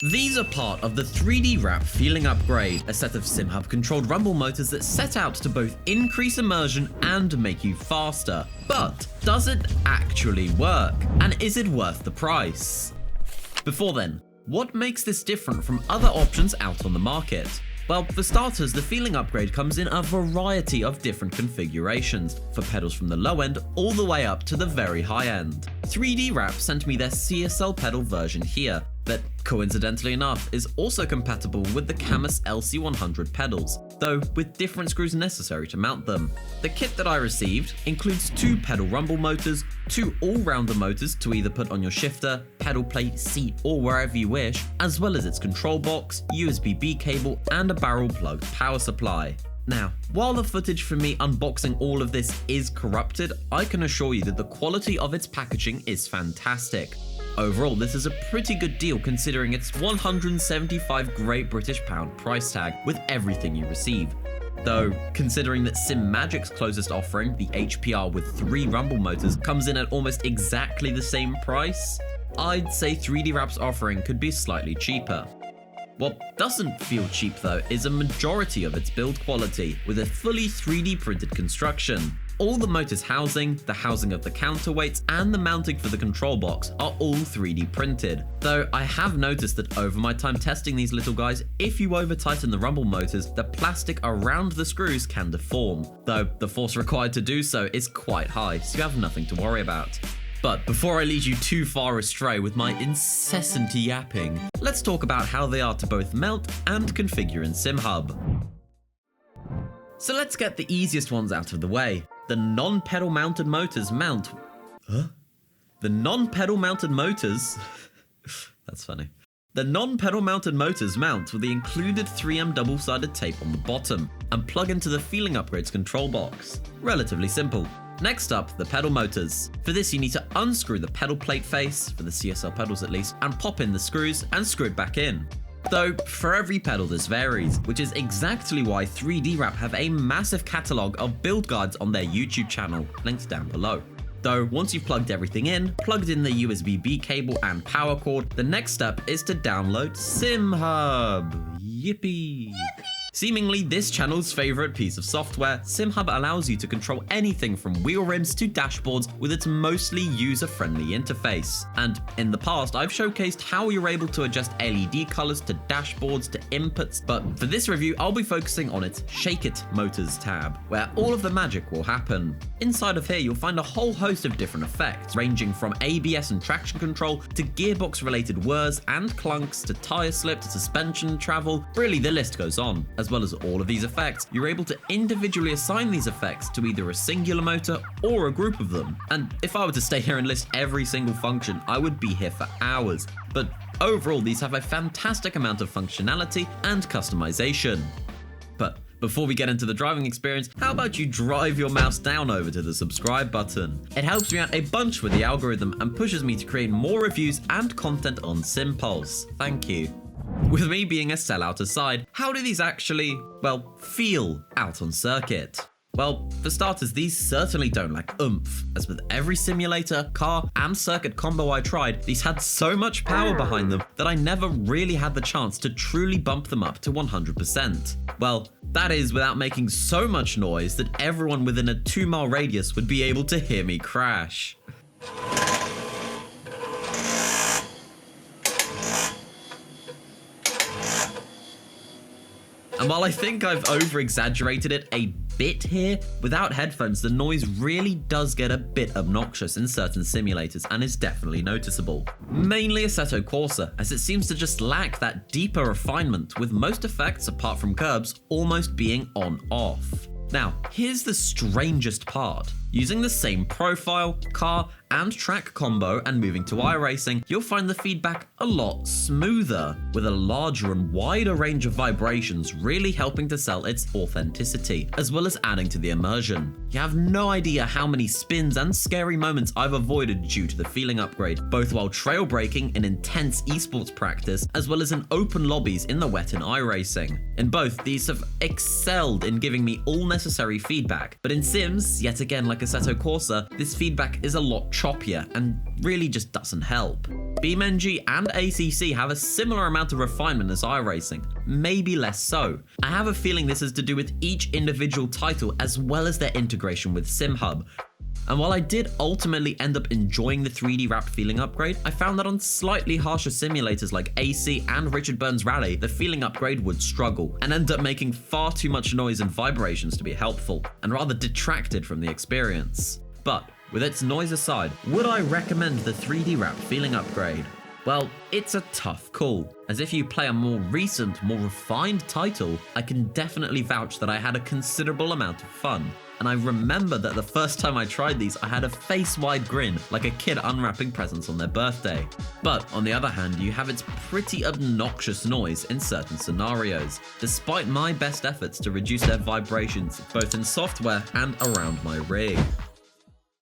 These are part of the 3D Wrap Feeling Upgrade, a set of SimHub-controlled rumble motors that set out to both increase immersion and make you faster. But does it actually work? And is it worth the price? Before then, what makes this different from other options out on the market? Well, for starters, the Feeling Upgrade comes in a variety of different configurations, for pedals from the low end all the way up to the very high end. 3D Wrap sent me their CSL pedal version here, that coincidentally enough is also compatible with the Camus LC100 pedals, though with different screws necessary to mount them. The kit that I received includes 2 pedal rumble motors, 2 all-rounder motors to either put on your shifter, pedal plate, seat, or wherever you wish, as well as its control box, USB-B cable, and a barrel-plugged power supply. Now, while the footage for me unboxing all of this is corrupted, I can assure you that the quality of its packaging is fantastic. Overall, this is a pretty good deal considering its 175 Great British Pound price tag with everything you receive. Though, considering that SimMagic's closest offering, the HPR with 3 rumble motors, comes in at almost exactly the same price, I'd say 3D Wrap's offering could be slightly cheaper. What doesn't feel cheap though is a majority of its build quality, with a fully 3D printed construction. All the motor's housing, the housing of the counterweights, and the mounting for the control box are all 3D printed. Though I have noticed that over my time testing these little guys, if you over tighten the rumble motors, the plastic around the screws can deform, though the force required to do so is quite high, so you have nothing to worry about. But before I lead you too far astray with my incessant yapping, let's talk about how they are to both mount and configure in SimHub. So let's get the easiest ones out of the way. The non-pedal mounted motors mount... The non-pedal mounted motors... That's funny. The non-pedal mounted motors mount with the included 3M double-sided tape on the bottom and plug into the Feeling Upgrade's control box. Relatively simple. Next up, the pedal motors. For this you need to unscrew the pedal plate face, for the CSL pedals at least, and pop in the screws and screw it back in. Though, for every pedal this varies, which is exactly why 3D Wrap have a massive catalogue of build guides on their YouTube channel, linked down below. Though, once you've plugged everything in, plugged in the USB-B cable and power cord, the next step is to download SimHub. Yippee! Seemingly this channel's favourite piece of software, SimHub allows you to control anything from wheel rims to dashboards with its mostly user-friendly interface. And in the past, I've showcased how you're able to adjust LED colours to dashboards to inputs, but for this review, I'll be focusing on its Shake It Motors tab, where all of the magic will happen. Inside of here, you'll find a whole host of different effects, ranging from ABS and traction control to gearbox-related whirs and clunks to tyre slip to suspension travel. Really, the list goes on. As well as all of these effects, you're able to individually assign these effects to either a singular motor or a group of them. And if I were to stay here and list every single function, I would be here for hours. But overall, these have a fantastic amount of functionality and customization. But before we get into the driving experience, how about you drive your mouse down over to the subscribe button? It helps me out a bunch with the algorithm and pushes me to create more reviews and content on SimPulse. Thank you. With me being a sellout aside, how do these actually, well, feel out on circuit? Well, for starters, these certainly don't lack oomph, as with every simulator, car, and circuit combo I tried, these had so much power behind them that I never really had the chance to truly bump them up to 100%. Well, that is without making so much noise that everyone within a 2-mile radius would be able to hear me crash. And while I think I've over-exaggerated it a bit here, without headphones the noise really does get a bit obnoxious in certain simulators and is definitely noticeable. Mainly Assetto Corsa, as it seems to just lack that deeper refinement, with most effects apart from curbs almost being on-off. Now, here's the strangest part. Using the same profile, car, and track combo and moving to iRacing, you'll find the feedback a lot smoother, with a larger and wider range of vibrations really helping to sell its authenticity, as well as adding to the immersion. You have no idea how many spins and scary moments I've avoided due to the Feeling Upgrade, both while trail braking in intense esports practice, as well as in open lobbies in the wet and iRacing. In both, these have excelled in giving me all necessary feedback, but in Sims, yet again like Assetto Corsa, this feedback is a lot choppier and really just doesn't help. BeamNG and ACC have a similar amount of refinement as iRacing, maybe less so. I have a feeling this is to do with each individual title as well as their integration with SimHub. And while I did ultimately end up enjoying the 3D wrapped feeling upgrade, I found that on slightly harsher simulators like AC and Richard Burns Rally, the feeling upgrade would struggle and end up making far too much noise and vibrations to be helpful, and rather detracted from the experience. But with its noise aside, would I recommend the 3D wrapped feeling upgrade? Well, it's a tough call, as if you play a more recent, more refined title, I can definitely vouch that I had a considerable amount of fun. And I remember that the first time I tried these, I had a face-wide grin, like a kid unwrapping presents on their birthday. But on the other hand, you have its pretty obnoxious noise in certain scenarios, despite my best efforts to reduce their vibrations, both in software and around my rig.